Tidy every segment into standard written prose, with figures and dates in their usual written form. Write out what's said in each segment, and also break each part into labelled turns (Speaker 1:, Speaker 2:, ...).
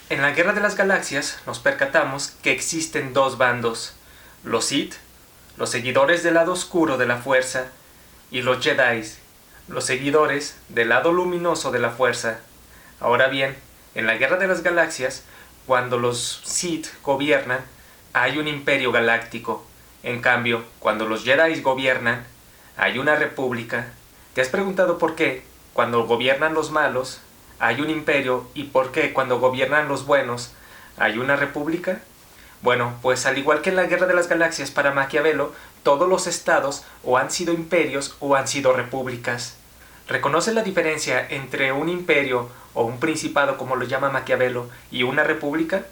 Speaker 1: En la Guerra de las Galaxias nos percatamos que existen dos bandos, los Sith, los seguidores del lado oscuro de la fuerza, y los Jedi, los seguidores del lado luminoso de la fuerza. Ahora bien, en la Guerra de las Galaxias, cuando los Sith gobiernan, hay un imperio galáctico. En cambio, cuando los Jedi gobiernan, hay una república. ¿Te has preguntado por qué, cuando gobiernan los malos, hay un imperio y por qué, cuando gobiernan los buenos, hay una república? Bueno, pues al igual que en la Guerra de las Galaxias para Maquiavelo, todos los estados o han sido imperios o han sido repúblicas. ¿Reconoce la diferencia entre un imperio o un principado, como lo llama Maquiavelo, y una república?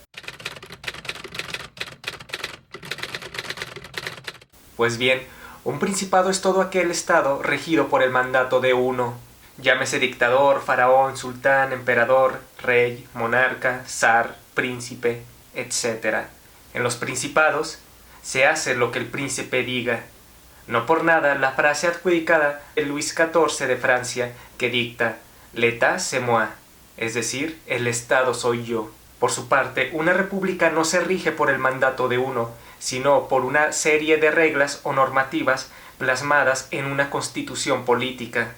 Speaker 1: Pues bien, un principado es todo aquel estado regido por el mandato de uno. Llámese dictador, faraón, sultán, emperador, rey, monarca, zar, príncipe, etc. En los principados se hace lo que el príncipe diga. No por nada la frase adjudicada de Luis XIV de Francia que dicta «L'État c'est moi», es decir, el Estado soy yo. Por su parte, una república no se rige por el mandato de uno, sino por una serie de reglas o normativas plasmadas en una constitución política.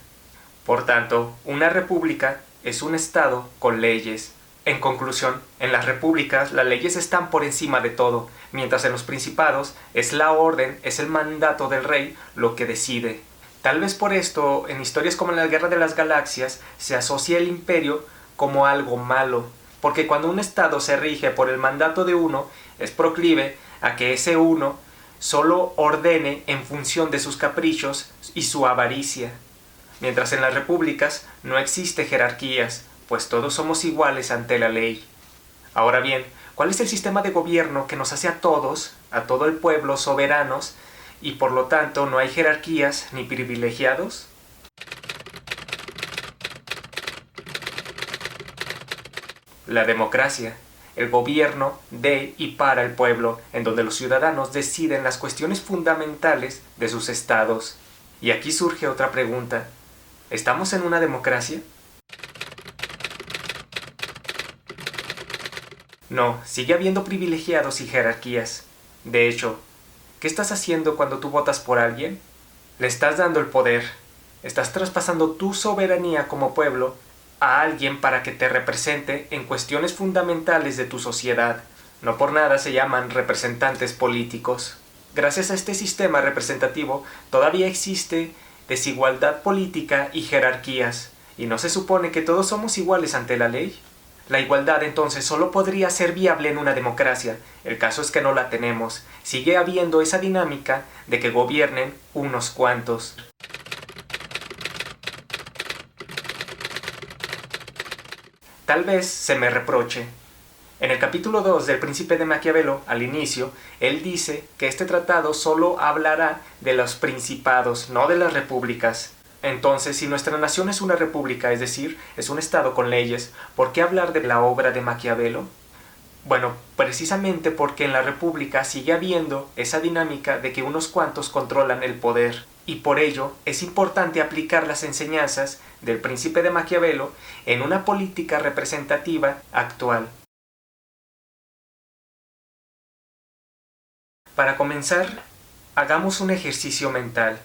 Speaker 1: Por tanto, una república es un Estado con leyes. En conclusión, en las repúblicas las leyes están por encima de todo, mientras en los principados es la orden, es el mandato del rey lo que decide. Tal vez por esto, en historias como en la Guerra de las Galaxias, se asocia el imperio como algo malo, porque cuando un Estado se rige por el mandato de uno, es proclive a que ese uno solo ordene en función de sus caprichos y su avaricia. Mientras en las repúblicas no existe jerarquías, pues todos somos iguales ante la ley. Ahora bien, ¿cuál es el sistema de gobierno que nos hace a todos, a todo el pueblo, soberanos, y por lo tanto no hay jerarquías ni privilegiados? La democracia, el gobierno de y para el pueblo, en donde los ciudadanos deciden las cuestiones fundamentales de sus estados. Y aquí surge otra pregunta. ¿Estamos en una democracia? No, sigue habiendo privilegiados y jerarquías. De hecho, ¿qué estás haciendo cuando tú votas por alguien? Le estás dando el poder. Estás traspasando tu soberanía como pueblo a alguien para que te represente en cuestiones fundamentales de tu sociedad. No por nada se llaman representantes políticos. Gracias a este sistema representativo todavía existe desigualdad política y jerarquías. ¿Y no se supone que todos somos iguales ante la ley? La igualdad entonces solo podría ser viable en una democracia. El caso es que no la tenemos. Sigue habiendo esa dinámica de que gobiernen unos cuantos. Tal vez se me reproche. En el capítulo 2 del Príncipe de Maquiavelo, al inicio, él dice que este tratado solo hablará de los principados, no de las repúblicas. Entonces, si nuestra nación es una república, es decir, es un estado con leyes, ¿por qué hablar de la obra de Maquiavelo? Bueno, precisamente porque en la república sigue habiendo esa dinámica de que unos cuantos controlan el poder. Y por ello es importante aplicar las enseñanzas del Príncipe de Maquiavelo en una política representativa actual. Para comenzar, hagamos un ejercicio mental.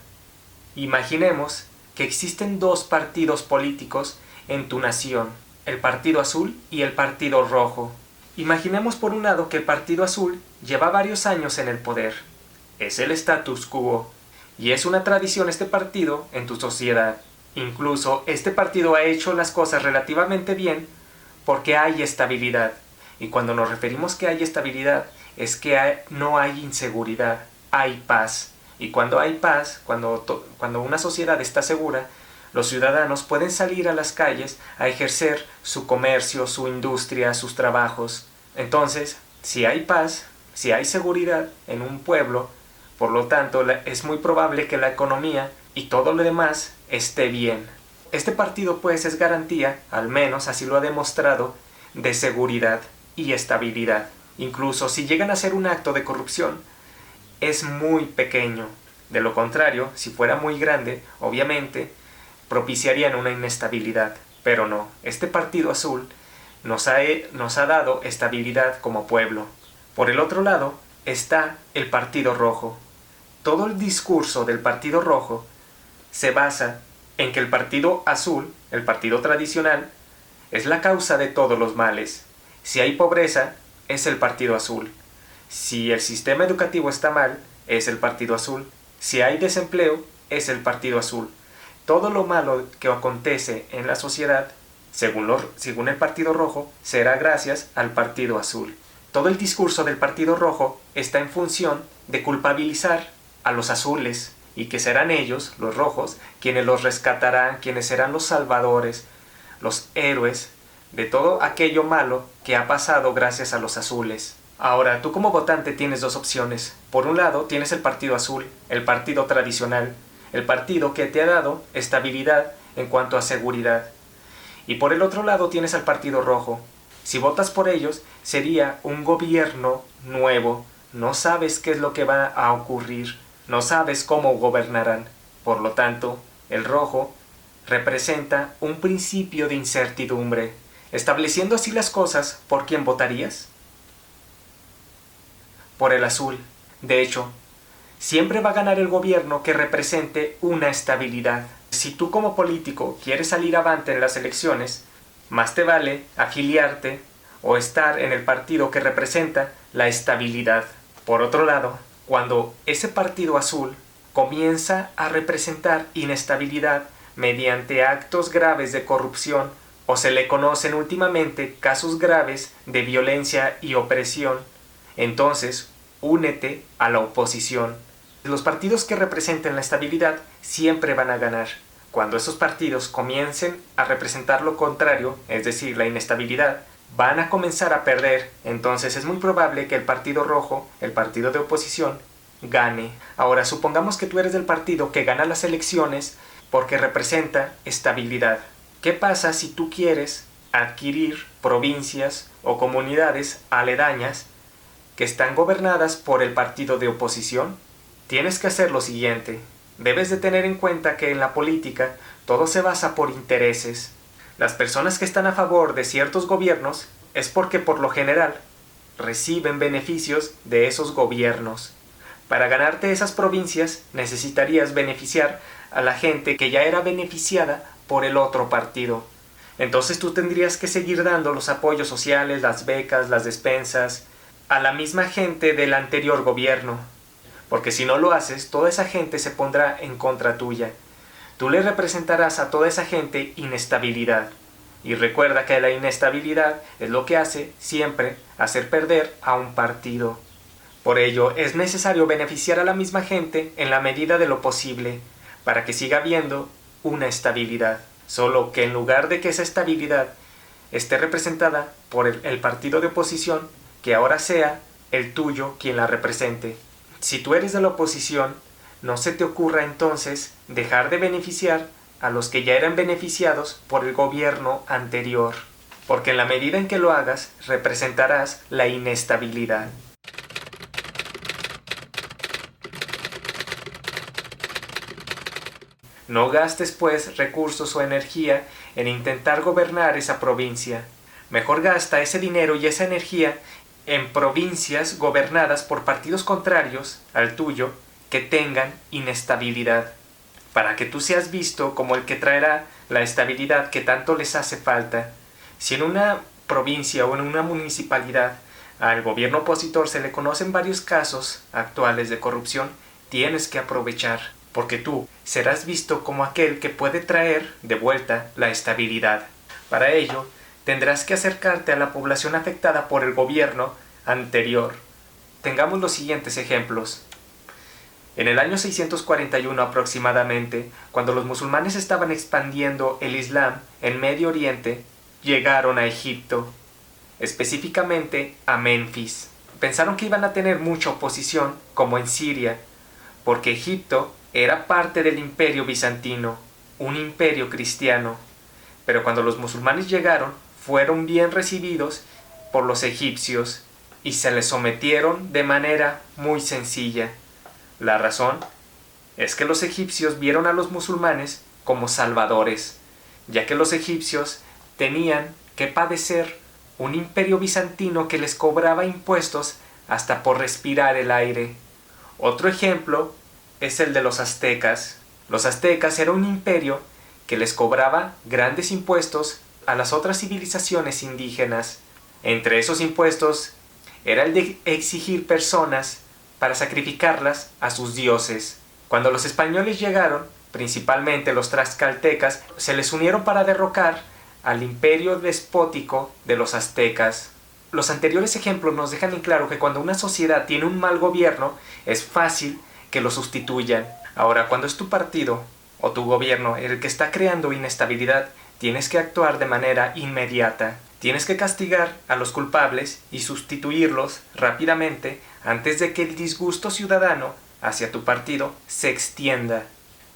Speaker 1: Imaginemos que existen dos partidos políticos en tu nación, el Partido Azul y el Partido Rojo. Imaginemos por un lado que el Partido Azul lleva varios años en el poder. Es el status quo. Y es una tradición este partido en tu sociedad. Incluso este partido ha hecho las cosas relativamente bien porque hay estabilidad. Y cuando nos referimos que hay estabilidad, es que no hay inseguridad, hay paz. Y cuando hay paz, cuando una sociedad está segura, los ciudadanos pueden salir a las calles a ejercer su comercio, su industria, sus trabajos. Entonces, si hay paz, si hay seguridad en un pueblo, por lo tanto, es muy probable que la economía y todo lo demás esté bien. Este partido pues es garantía, al menos así lo ha demostrado, de seguridad y estabilidad. Incluso si llegan a hacer un acto de corrupción, es muy pequeño. De lo contrario, si fuera muy grande, obviamente, propiciarían una inestabilidad. Pero no, este Partido Azul nos ha dado estabilidad como pueblo. Por el otro lado está el Partido Rojo. Todo el discurso del Partido Rojo se basa en que el Partido Azul, el partido tradicional, es la causa de todos los males. Si hay pobreza, es el Partido Azul. Si el sistema educativo está mal, es el Partido Azul. Si hay desempleo, es el Partido Azul. Todo lo malo que acontece en la sociedad, según el Partido Rojo, será gracias al Partido Azul. Todo el discurso del Partido Rojo está en función de culpabilizar a los azules y que serán ellos, los rojos, quienes los rescatarán, quienes serán los salvadores, los héroes de todo aquello malo que ha pasado gracias a los azules. Ahora, tú como votante tienes dos opciones. Por un lado tienes el Partido Azul, el partido tradicional, el partido que te ha dado estabilidad en cuanto a seguridad. Y por el otro lado tienes al Partido Rojo. Si votas por ellos, sería un gobierno nuevo. No sabes qué es lo que va a ocurrir, no sabes cómo gobernarán. Por lo tanto, el rojo representa un principio de incertidumbre. Estableciendo así las cosas, ¿por quién votarías? Por el azul. De hecho, siempre va a ganar el gobierno que represente una estabilidad. Si tú como político quieres salir avante en las elecciones, más te vale afiliarte o estar en el partido que representa la estabilidad. Por otro lado, cuando ese partido azul comienza a representar inestabilidad mediante actos graves de corrupción, o se le conocen últimamente casos graves de violencia y opresión, entonces únete a la oposición. Los partidos que representen la estabilidad siempre van a ganar. Cuando esos partidos comiencen a representar lo contrario, es decir, la inestabilidad, van a comenzar a perder. Entonces es muy probable que el Partido Rojo, el partido de oposición, gane. Ahora, supongamos que tú eres del partido que gana las elecciones porque representa estabilidad. ¿Qué pasa si tú quieres adquirir provincias o comunidades aledañas que están gobernadas por el partido de oposición? Tienes que hacer lo siguiente. Debes de tener en cuenta que en la política todo se basa por intereses. Las personas que están a favor de ciertos gobiernos es porque por lo general reciben beneficios de esos gobiernos. Para ganarte esas provincias necesitarías beneficiar a la gente que ya era beneficiada por el otro partido. Entonces tú tendrías que seguir dando los apoyos sociales, las becas, las despensas a la misma gente del anterior gobierno. Porque si no lo haces, toda esa gente se pondrá en contra tuya. Tú le representarás a toda esa gente inestabilidad. Y recuerda que la inestabilidad es lo que hace siempre hacer perder a un partido. Por ello, es necesario beneficiar a la misma gente en la medida de lo posible, para que siga habiendo una estabilidad. Solo que en lugar de que esa estabilidad esté representada por el partido de oposición, que ahora sea el tuyo quien la represente. Si tú eres de la oposición, no se te ocurra entonces dejar de beneficiar a los que ya eran beneficiados por el gobierno anterior, porque en la medida en que lo hagas, representarás la inestabilidad. No gastes pues recursos o energía en intentar gobernar esa provincia. Mejor gasta ese dinero y esa energía en provincias gobernadas por partidos contrarios al tuyo que tengan inestabilidad, para que tú seas visto como el que traerá la estabilidad que tanto les hace falta. Si en una provincia o en una municipalidad al gobierno opositor se le conocen varios casos actuales de corrupción, tienes que aprovechar, porque tú serás visto como aquel que puede traer de vuelta la estabilidad. Para ello, tendrás que acercarte a la población afectada por el gobierno anterior. Tengamos los siguientes ejemplos. En el año 641 aproximadamente, cuando los musulmanes estaban expandiendo el Islam en Medio Oriente, llegaron a Egipto, específicamente a Menfis. Pensaron que iban a tener mucha oposición, como en Siria, porque Egipto era parte del imperio bizantino, un imperio cristiano. Pero cuando los musulmanes llegaron, fueron bien recibidos por los egipcios y se les sometieron de manera muy sencilla. La razón es que los egipcios vieron a los musulmanes como salvadores, ya que los egipcios tenían que padecer un imperio bizantino que les cobraba impuestos hasta por respirar el aire. Otro ejemplo es el de los aztecas. Los aztecas era un imperio que les cobraba grandes impuestos a las otras civilizaciones indígenas. Entre esos impuestos era el de exigir personas para sacrificarlas a sus dioses. Cuando los españoles llegaron, principalmente los tlaxcaltecas, se les unieron para derrocar al imperio despótico de los aztecas. Los anteriores ejemplos nos dejan en claro que cuando una sociedad tiene un mal gobierno, es fácil que lo sustituyan. Ahora, cuando es tu partido o tu gobierno el que está creando inestabilidad, tienes que actuar de manera inmediata. Tienes que castigar a los culpables y sustituirlos rápidamente antes de que el disgusto ciudadano hacia tu partido se extienda,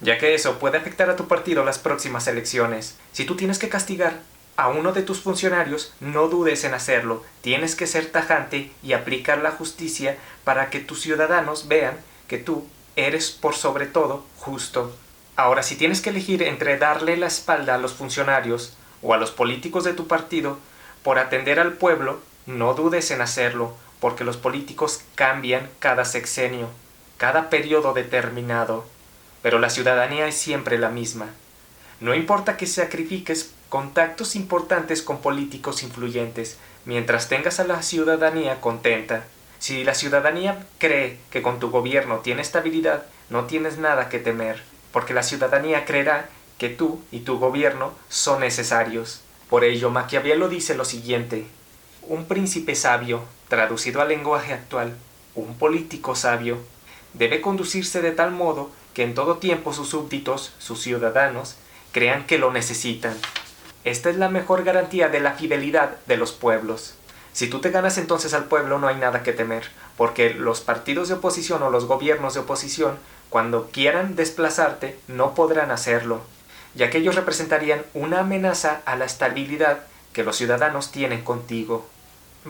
Speaker 1: ya que eso puede afectar a tu partido las próximas elecciones. Si tú tienes que castigar a uno de tus funcionarios, no dudes en hacerlo. Tienes que ser tajante y aplicar la justicia para que tus ciudadanos vean que tú eres por sobre todo justo. Ahora, si tienes que elegir entre darle la espalda a los funcionarios o a los políticos de tu partido por atender al pueblo, no dudes en hacerlo, porque los políticos cambian cada sexenio, cada periodo determinado, pero la ciudadanía es siempre la misma. No importa que sacrifiques contactos importantes con políticos influyentes, mientras tengas a la ciudadanía contenta. Si la ciudadanía cree que con tu gobierno tiene estabilidad, no tienes nada que temer, porque la ciudadanía creerá que tú y tu gobierno son necesarios. Por ello, Maquiavelo dice lo siguiente: un príncipe sabio, traducido al lenguaje actual, un político sabio, debe conducirse de tal modo que en todo tiempo sus súbditos, sus ciudadanos, crean que lo necesitan. Esta es la mejor garantía de la fidelidad de los pueblos. Si tú te ganas entonces al pueblo, no hay nada que temer, porque los partidos de oposición o los gobiernos de oposición, cuando quieran desplazarte, no podrán hacerlo, ya que ellos representarían una amenaza a la estabilidad que los ciudadanos tienen contigo.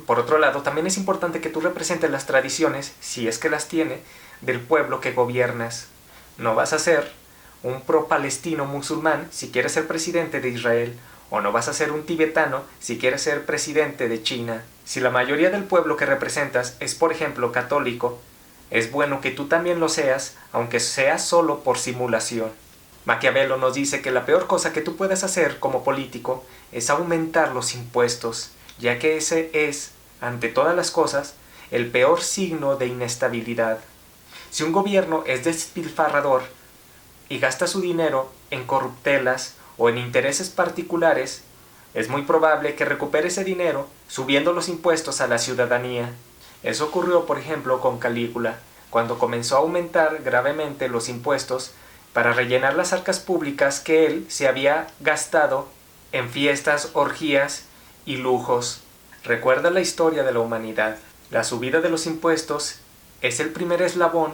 Speaker 1: Por otro lado, también es importante que tú representes las tradiciones, si es que las tiene, del pueblo que gobiernas. No vas a ser un pro-palestino musulmán si quieres ser presidente de Israel, o no vas a ser un tibetano si quieres ser presidente de China. Si la mayoría del pueblo que representas es, por ejemplo, católico, es bueno que tú también lo seas, aunque sea solo por simulación. Maquiavelo nos dice que la peor cosa que tú puedes hacer como político es aumentar los impuestos, ya que ese es, ante todas las cosas, el peor signo de inestabilidad. Si un gobierno es despilfarrador y gasta su dinero en corruptelas o en intereses particulares, es muy probable que recupere ese dinero subiendo los impuestos a la ciudadanía. Eso ocurrió, por ejemplo, con Calígula, cuando comenzó a aumentar gravemente los impuestos para rellenar las arcas públicas que él se había gastado en fiestas, orgías y lujos. Recuerda la historia de la humanidad. La subida de los impuestos es el primer eslabón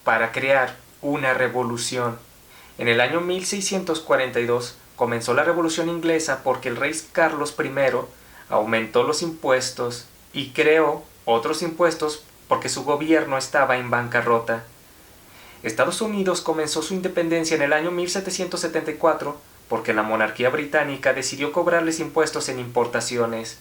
Speaker 1: para crear una revolución. En el año 1642 comenzó la Revolución Inglesa porque el rey Carlos I aumentó los impuestos y creó otros impuestos porque su gobierno estaba en bancarrota. Estados Unidos comenzó su independencia en el año 1774 porque la monarquía británica decidió cobrarles impuestos en importaciones.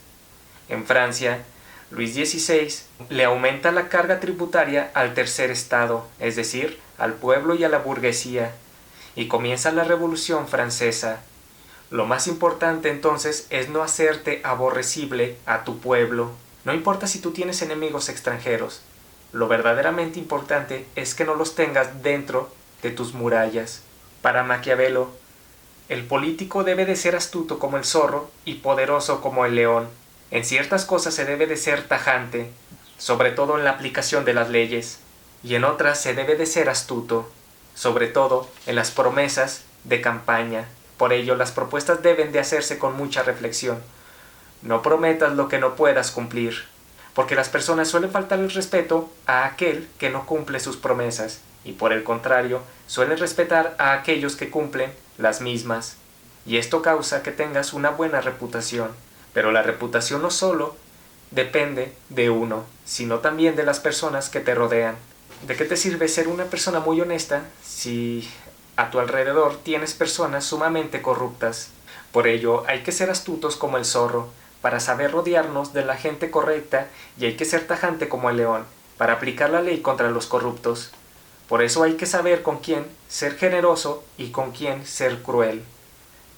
Speaker 1: En Francia, Luis XVI le aumenta la carga tributaria al tercer estado, es decir, al pueblo y a la burguesía, y comienza la Revolución Francesa. Lo más importante entonces es no hacerte aborrecible a tu pueblo. No importa si tú tienes enemigos extranjeros, lo verdaderamente importante es que no los tengas dentro de tus murallas. Para Maquiavelo, el político debe de ser astuto como el zorro y poderoso como el león. En ciertas cosas se debe de ser tajante, sobre todo en la aplicación de las leyes, y en otras se debe de ser astuto, sobre todo en las promesas de campaña. Por ello, las propuestas deben de hacerse con mucha reflexión. No prometas lo que no puedas cumplir, porque las personas suelen faltar el respeto a aquel que no cumple sus promesas, y por el contrario, suelen respetar a aquellos que cumplen las mismas. Y esto causa que tengas una buena reputación. Pero la reputación no solo depende de uno, sino también de las personas que te rodean. ¿De qué te sirve ser una persona muy honesta si a tu alrededor tienes personas sumamente corruptas? Por ello, hay que ser astutos como el zorro, para saber rodearnos de la gente correcta y hay que ser tajante como el león, para aplicar la ley contra los corruptos. Por eso hay que saber con quién ser generoso y con quién ser cruel.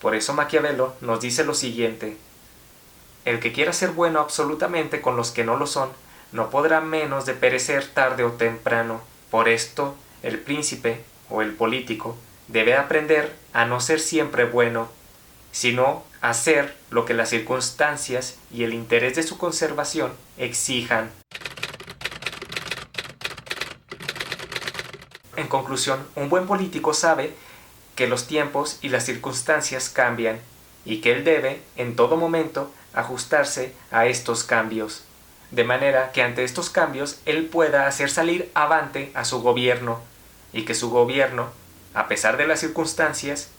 Speaker 1: Por eso Maquiavelo nos dice lo siguiente: el que quiera ser bueno absolutamente con los que no lo son, no podrá menos de perecer tarde o temprano. Por esto, el príncipe o el político debe aprender a no ser siempre bueno, sino a hacer lo que las circunstancias y el interés de su conservación exijan. En conclusión, un buen político sabe que los tiempos y las circunstancias cambian y que él debe, en todo momento, ajustarse a estos cambios, de manera que ante estos cambios él pueda hacer salir avante a su gobierno y que su gobierno, a pesar de las circunstancias,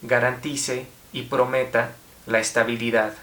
Speaker 1: garantice y prometa la estabilidad.